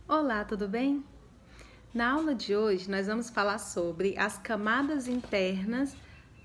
Olá, tudo bem? Na aula de hoje, nós vamos falar sobre as camadas internas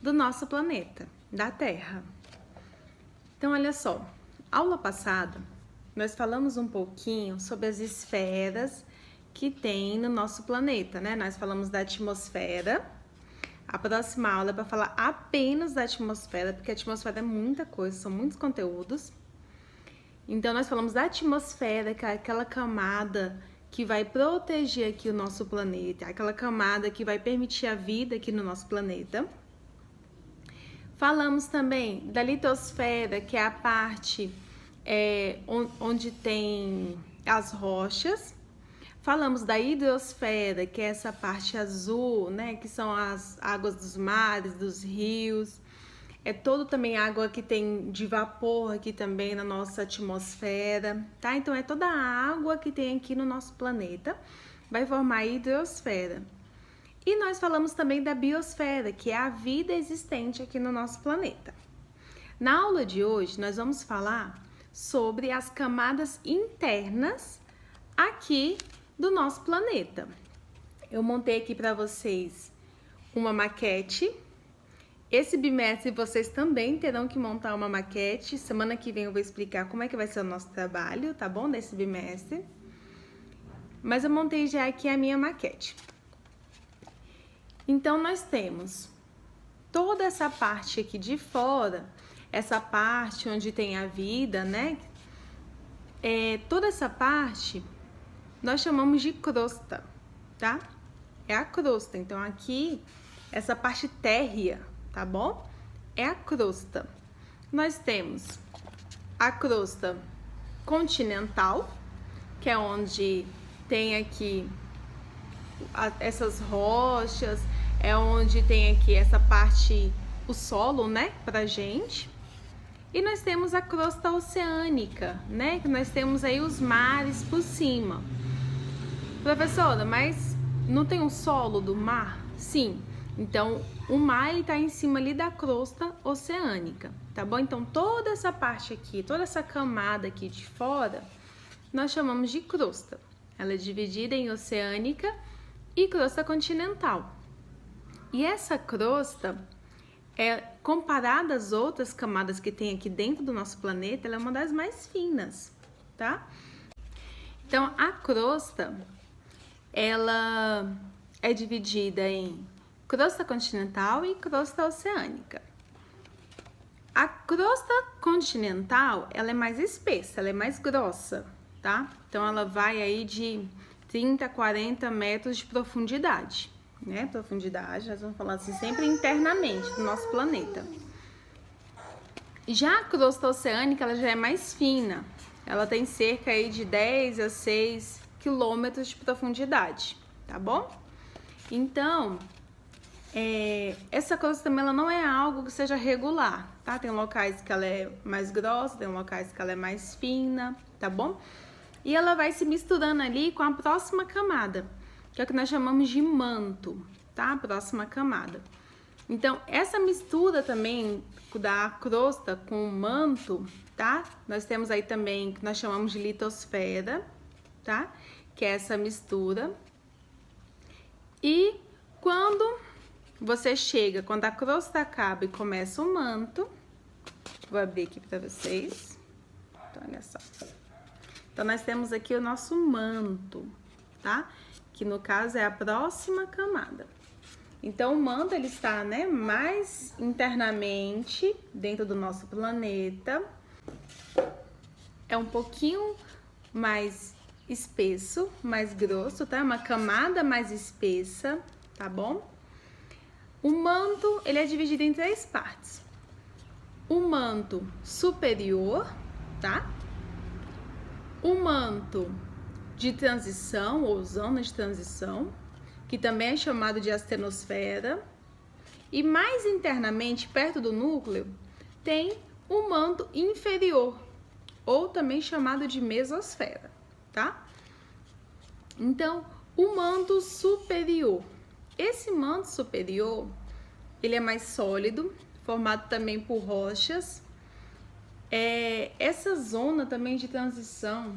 do nosso planeta, da Terra. Então, olha só, aula passada, nós falamos um pouquinho sobre as esferas que tem no nosso planeta, né? Nós falamos da atmosfera. A próxima aula é para falar apenas da atmosfera, porque a atmosfera é muita coisa, são muitos conteúdos. Então, nós falamos da atmosfera, que é aquela camada que vai proteger aqui o nosso planeta, aquela camada que vai permitir a vida aqui no nosso planeta. Falamos também da litosfera, que é a parte onde tem as rochas. Falamos da hidrosfera, que é essa parte azul, né, que são as águas dos mares, dos rios. É todo também água que tem de vapor aqui também na nossa atmosfera, tá? Então é toda a água que tem aqui no nosso planeta, vai formar a hidrosfera. E nós falamos também da biosfera, que é a vida existente aqui no nosso planeta. Na aula de hoje, nós vamos falar sobre as camadas internas aqui do nosso planeta. Eu montei aqui para vocês uma maquete. Esse bimestre vocês também terão que montar uma maquete. Semana que vem eu vou explicar como é que vai ser o nosso trabalho, tá bom? Desse bimestre. Mas eu montei já aqui a minha maquete. Então, nós temos toda essa parte aqui de fora, essa parte onde tem a vida, né? Toda essa parte nós chamamos de crosta, tá? É a crosta. Então, aqui, essa parte térrea, tá bom? É a crosta. Nós temos a crosta continental, que é onde tem aqui essas rochas, é onde tem aqui essa parte, o solo, né, pra gente. E nós temos a crosta oceânica, né, que nós temos aí os mares por cima. Professora, mas não tem um solo do mar? Sim. Então, o mar está em cima ali da crosta oceânica, tá bom? Então, toda essa parte aqui, toda essa camada aqui de fora, nós chamamos de crosta. Ela é dividida em oceânica e crosta continental. E essa crosta, comparada às outras camadas que tem aqui dentro do nosso planeta, ela é uma das mais finas, tá? Então, a crosta, ela é dividida em crosta continental e crosta oceânica. A crosta continental, ela é mais espessa, ela é mais grossa, tá? Então, ela vai aí de 30 a 40 metros de profundidade, né? Profundidade, nós vamos falar assim sempre internamente do nosso planeta. Já a crosta oceânica, ela já é mais fina. Ela tem cerca aí de 10 a 6 quilômetros de profundidade, tá bom? Então, essa crosta também ela não é algo que seja regular, tá? Tem locais que ela é mais grossa, tem locais que ela é mais fina, tá bom? E ela vai se misturando ali com a próxima camada, que é o que nós chamamos de manto, tá? A próxima camada. Então, essa mistura também da crosta com o manto, tá? Nós temos aí também que nós chamamos de litosfera, tá? Que é essa mistura. E quando você chega, quando a crosta acaba e começa o manto, vou abrir aqui para vocês. Então, olha só. Então, nós temos aqui o nosso manto, tá? Que no caso é a próxima camada. Então, o manto ele está, né, mais internamente dentro do nosso planeta. É um pouquinho mais espesso, mais grosso, tá? Uma camada mais espessa, tá bom? O manto, ele é dividido em 3 partes. O manto superior, tá? O manto de transição, ou zona de transição, que também é chamado de astenosfera. E mais internamente, perto do núcleo, tem o manto inferior, ou também chamado de mesosfera, tá? Então, o manto superior. Esse manto superior, ele é mais sólido, formado também por rochas. Essa zona também de transição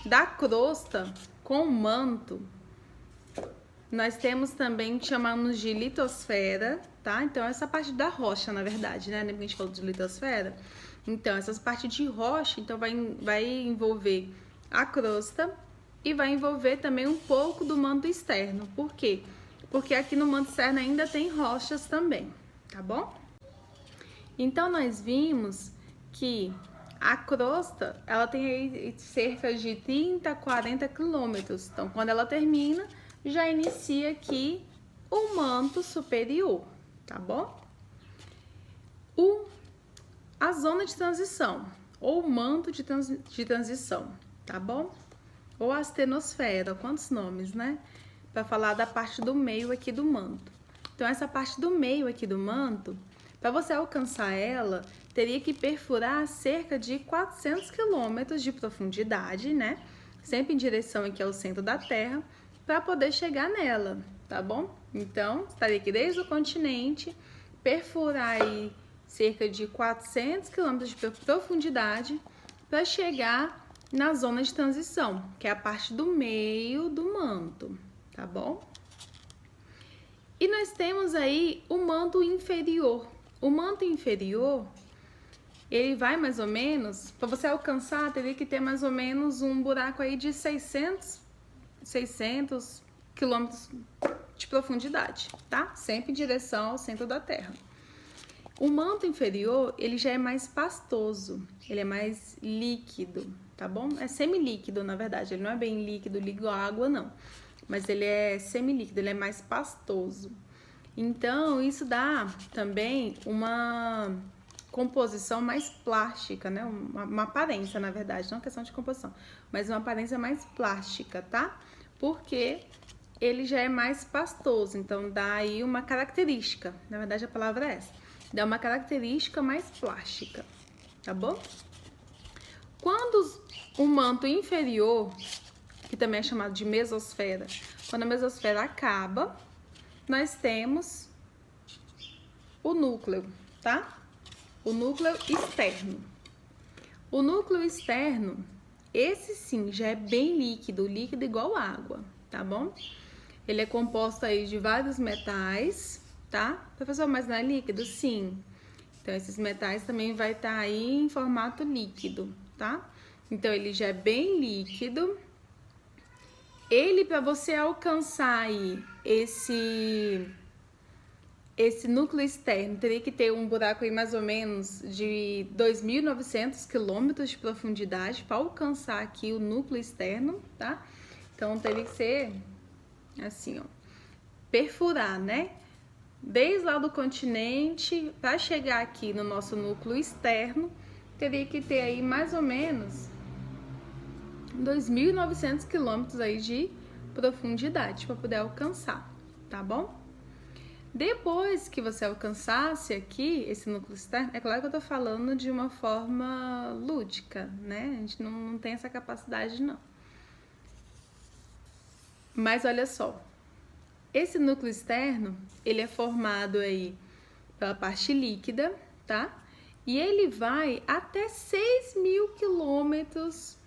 da crosta com o manto, nós temos também, chamamos de litosfera, tá? Então, essa parte da rocha, na verdade, né? Lembra que a gente falou de litosfera? Então, essas partes de rocha, então vai envolver a crosta e vai envolver também um pouco do manto externo. Por quê? Porque aqui no manto externo ainda tem rochas também, tá bom? Então, nós vimos que a crosta, ela tem aí cerca de 30 a 40 quilômetros. Então, quando ela termina, já inicia aqui o manto superior, tá bom? A zona de transição, ou manto de transição, tá bom? Ou astenosfera, quantos nomes, né? Para falar da parte do meio aqui do manto. Então, essa parte do meio aqui do manto, para você alcançar ela, teria que perfurar cerca de 400 quilômetros de profundidade, né? Sempre em direção aqui ao centro da Terra, para poder chegar nela, tá bom? Então, estaria aqui desde o continente, perfurar aí cerca de 400 quilômetros de profundidade para chegar na zona de transição, que é a parte do meio do manto, tá bom? E nós temos aí o manto inferior. O manto inferior, ele vai mais ou menos, para você alcançar, teria que ter mais ou menos um buraco aí de 600 quilômetros de profundidade, tá? Sempre em direção ao centro da Terra. O manto inferior, ele já é mais pastoso, ele é mais líquido, tá bom? É semilíquido, na verdade, ele não é bem líquido, igual a água, não. Mas ele é semilíquido, ele é mais pastoso. Então, isso dá também uma composição mais plástica, né? Uma aparência, na verdade, não é questão de composição, mas uma aparência mais plástica, tá? Porque ele já é mais pastoso, então dá aí uma característica, na verdade a palavra é essa, dá uma característica mais plástica, tá bom? Quando o manto inferior, que também é chamado de mesosfera, quando a mesosfera acaba, nós temos o núcleo, tá? O núcleo externo. O núcleo externo, esse sim, já é bem líquido, líquido igual água, tá bom? Ele é composto aí de vários metais, tá? Professor, mas não é líquido? Sim. Então, esses metais também vai estar aí em formato líquido, tá? Então, ele já é bem líquido. Ele, para você alcançar aí esse núcleo externo, teria que ter um buraco aí mais ou menos de 2.900 quilômetros de profundidade para alcançar aqui o núcleo externo, tá? Então, teria que ser assim, ó, perfurar, né? Desde lá do continente, para chegar aqui no nosso núcleo externo, teria que ter aí mais ou menos 2.900 quilômetros aí de profundidade para poder alcançar, tá bom? Depois que você alcançasse aqui esse núcleo externo, é claro que eu tô falando de uma forma lúdica, né? A gente não tem essa capacidade, não. Mas olha só, esse núcleo externo, ele é formado aí pela parte líquida, tá? E ele vai até 6.000 quilômetros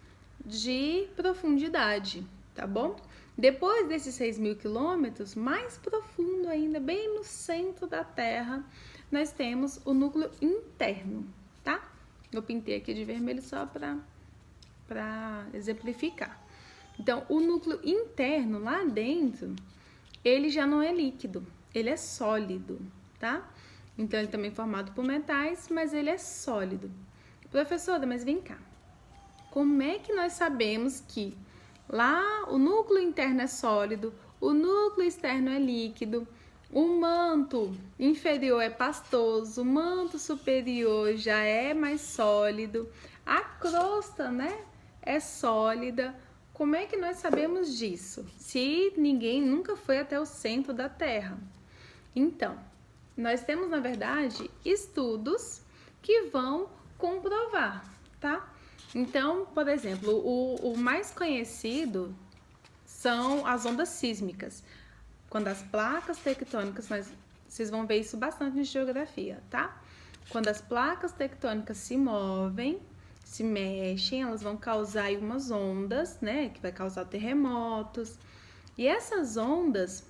de profundidade, tá bom? Depois desses 6.000 quilômetros, mais profundo ainda, bem no centro da Terra, nós temos o núcleo interno, tá? Eu pintei aqui de vermelho só para exemplificar. Então, o núcleo interno, lá dentro, ele já não é líquido, ele é sólido, tá? Então, ele também é formado por metais, mas ele é sólido. Professora, mas vem cá. Como é que nós sabemos que lá o núcleo interno é sólido, o núcleo externo é líquido, o manto inferior é pastoso, o manto superior já é mais sólido, a crosta, né, é sólida? Como é que nós sabemos disso? Se ninguém nunca foi até o centro da Terra. Então, nós temos, na verdade, estudos que vão comprovar, tá? Então, por exemplo, o mais conhecido são as ondas sísmicas. Quando as placas tectônicas, vocês vão ver isso bastante em geografia, tá? Quando as placas tectônicas se movem, se mexem, elas vão causar aí umas ondas, né, que vai causar terremotos. E essas ondas,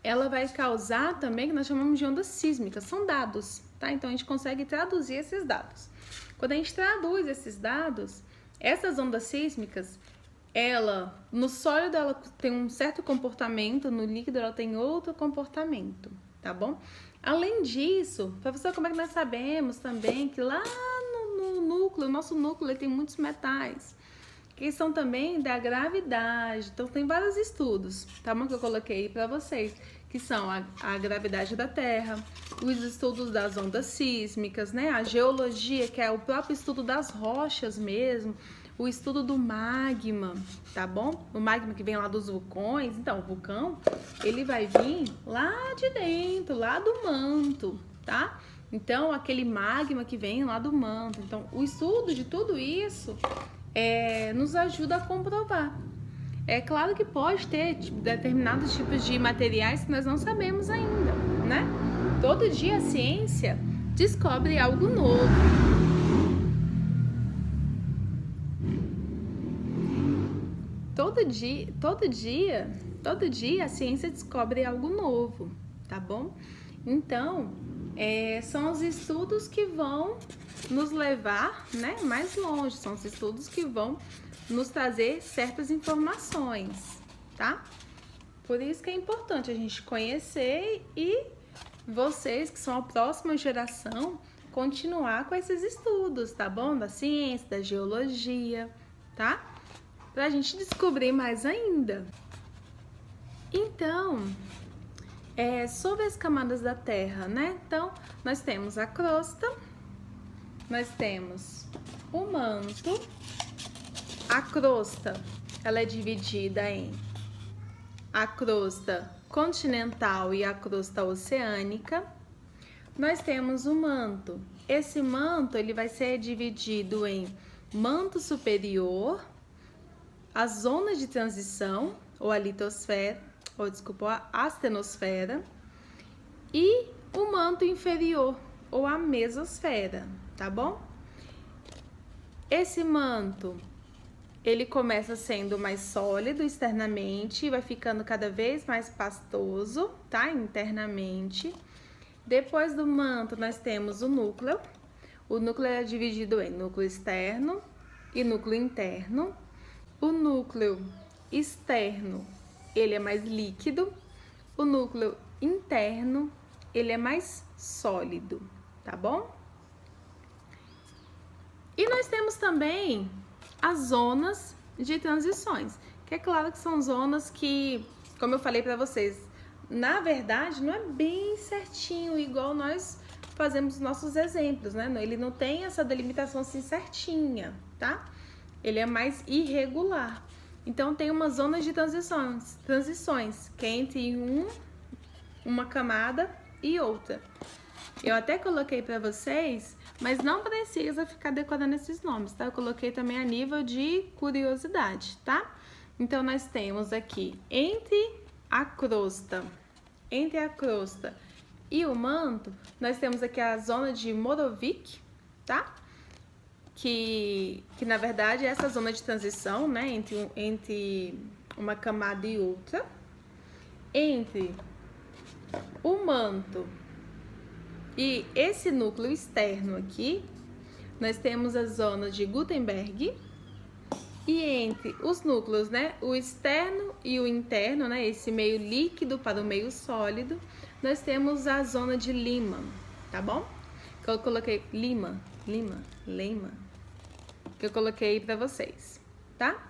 ela vai causar também, que nós chamamos de ondas sísmicas, são dados, tá? Então a gente consegue traduzir esses dados. Quando a gente traduz esses dados, essas ondas sísmicas, ela, no sólido ela tem um certo comportamento, no líquido ela tem outro comportamento, tá bom? Além disso, professor, como é que nós sabemos também que lá no núcleo, o nosso núcleo, ele tem muitos metais, que são também da gravidade. Então tem vários estudos, tá bom, que eu coloquei para vocês, que são a gravidade da Terra, os estudos das ondas sísmicas, né? A geologia, que é o próprio estudo das rochas mesmo, o estudo do magma, tá bom? O magma que vem lá dos vulcões. Então, o vulcão, ele vai vir lá de dentro, lá do manto, tá? Então, aquele magma que vem lá do manto. Então, o estudo de tudo isso nos ajuda a comprovar. É claro que pode ter determinados tipos de materiais que nós não sabemos ainda, né? Todo dia a ciência descobre algo novo. Todo dia a ciência descobre algo novo, tá bom? Então, são os estudos que vão nos levar, né, mais longe, são os estudos que vão nos trazer certas informações, tá? Por isso que é importante a gente conhecer e vocês, que são a próxima geração, continuar com esses estudos, tá bom? Da ciência, da geologia, tá? Pra gente descobrir mais ainda. Então, sobre as camadas da Terra, né? Então, nós temos a crosta, nós temos o manto. A crosta, ela é dividida em a crosta continental e a crosta oceânica. Nós temos o manto. Esse manto, ele vai ser dividido em manto superior, as zonas de transição, ou a litosfera, a astenosfera, e o manto inferior, ou a mesosfera, tá bom? Esse manto, ele começa sendo mais sólido externamente e vai ficando cada vez mais pastoso, tá? Internamente. Depois do manto, nós temos o núcleo. O núcleo é dividido em núcleo externo e núcleo interno. O núcleo externo, ele é mais líquido. O núcleo interno, ele é mais sólido, tá bom? E nós temos também as zonas de transições, que é claro que são zonas que, como eu falei para vocês, na verdade não é bem certinho igual nós fazemos os nossos exemplos, né? Ele não tem essa delimitação assim certinha, tá? Ele é mais irregular. Então tem uma zona de transições que é entre uma camada e outra. Eu até coloquei para vocês, mas não precisa ficar decorando esses nomes, tá? Eu coloquei também a nível de curiosidade, tá? Então nós temos aqui entre a crosta e o manto, nós temos aqui a zona de Moravec, tá? Que na verdade é essa zona de transição, né, entre uma camada e outra. Entre o manto e esse núcleo externo aqui, nós temos a zona de Gutenberg. E entre os núcleos, né, o externo e o interno, né, esse meio líquido para o meio sólido, nós temos a zona de Lyman, tá bom? Que eu coloquei Lyman, que eu coloquei para vocês, tá?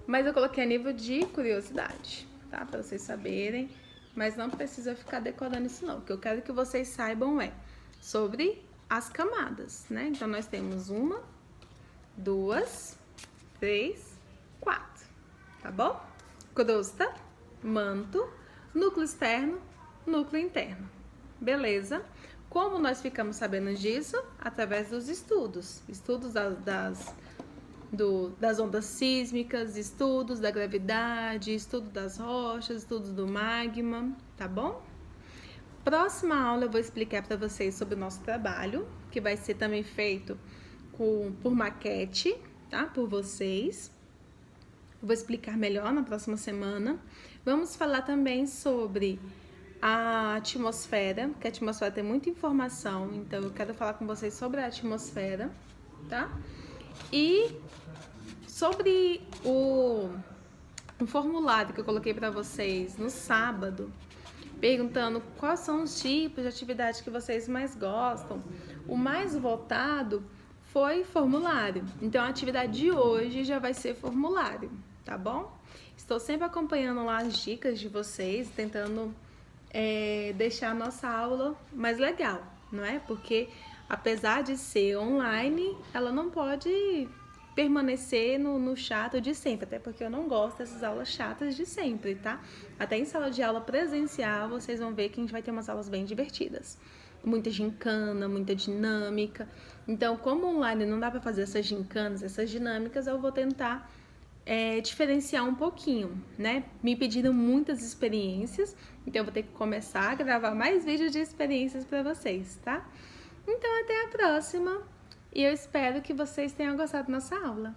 Mas eu coloquei a nível de curiosidade, tá? Para vocês saberem, mas não precisa ficar decorando isso não. O que eu quero que vocês saibam sobre as camadas, né? Então, nós temos 1, 2, 3, 4, tá bom? Crosta, manto, núcleo externo, núcleo interno, beleza? Como nós ficamos sabendo disso? Através dos estudos das ondas sísmicas, estudos da gravidade, estudo das rochas, estudos do magma, tá bom? Próxima aula eu vou explicar para vocês sobre o nosso trabalho, que vai ser também feito por maquete, tá? Por vocês. Eu vou explicar melhor na próxima semana. Vamos falar também sobre a atmosfera, que a atmosfera tem muita informação, então eu quero falar com vocês sobre a atmosfera, tá? E sobre o formulário que eu coloquei para vocês no sábado, perguntando quais são os tipos de atividade que vocês mais gostam. O mais votado foi formulário. Então a atividade de hoje já vai ser formulário, tá bom? Estou sempre acompanhando lá as dicas de vocês, tentando deixar a nossa aula mais legal, não é? Porque apesar de ser online, ela não pode permanecer no chato de sempre, até porque eu não gosto dessas aulas chatas de sempre, tá? Até em sala de aula presencial, vocês vão ver que a gente vai ter umas aulas bem divertidas. Muita gincana, muita dinâmica. Então, como online não dá pra fazer essas gincanas, essas dinâmicas, eu vou tentar diferenciar um pouquinho, né? Me pediram muitas experiências, então eu vou ter que começar a gravar mais vídeos de experiências pra vocês, tá? Então, até a próxima! E eu espero que vocês tenham gostado da nossa aula.